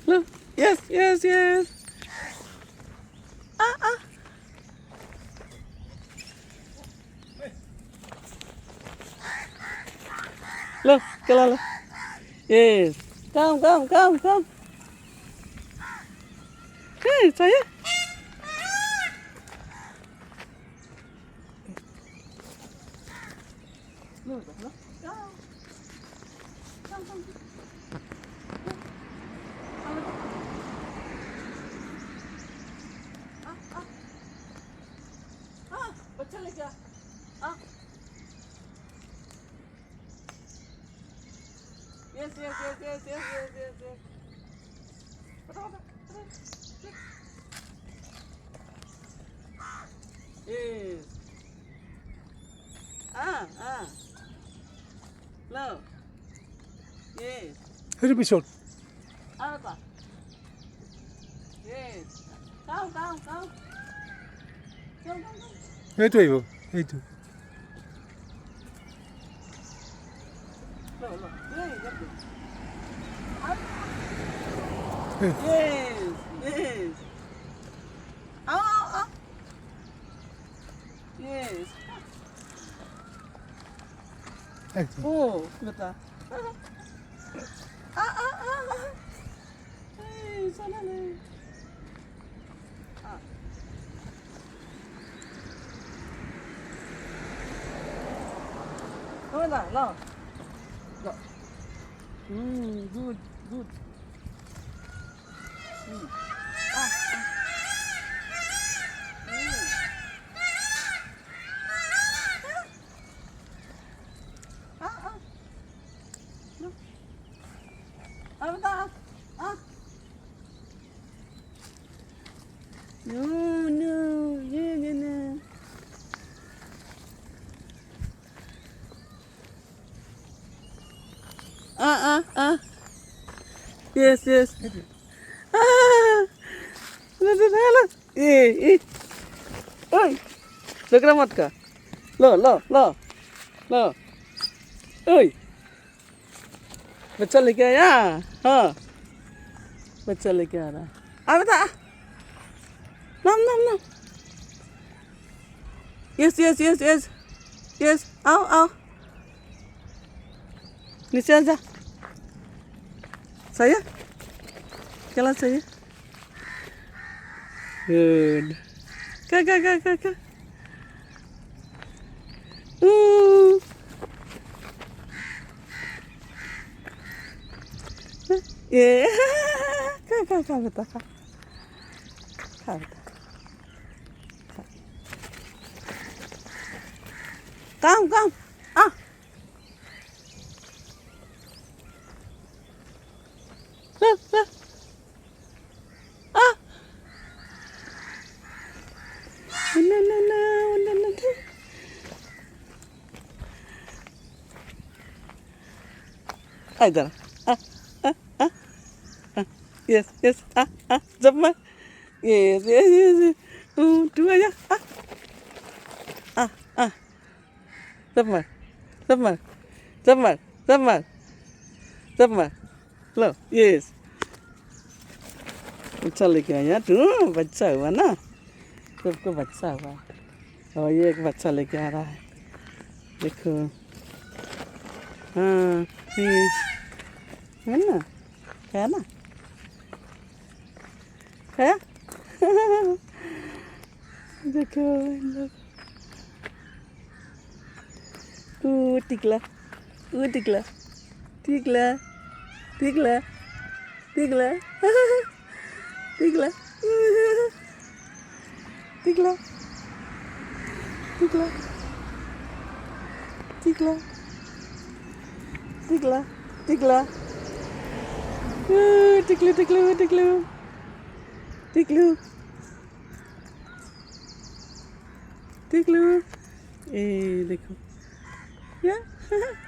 Look. Yes, yes, yes. Ah, ah. Look, look. Yes. Come, come, come, come. Hey, saya. Look, look. Come. Come, come. बच्चा लेके आ yes yes yes yes yes yes yes yes बता yes लो yes Episode. apa yes kau Itu ibu. Itu. lo yes yes yes Itu. oh betul sana nih oh lah lo good good apa tak no no yes yes oi segera mat ka lo oi बच्चा लेके आया हाँ बच्चा लेके आ रहा है आ बता नम yes yes yes yes yes आओ नीचे आ जा saya jalan saya good ka yeah ka betul ka come look no इधर yes जब मैं yes तू आजा जब मैं लो yes बच्चा लेके आया तू बच्चा हुआ ना सबको बच्चा हुआ और ये एक बच्चा लेके आ रहा है देखो हाँ yes है ना है देखो टिकला टिकला टिकलू ए देखो या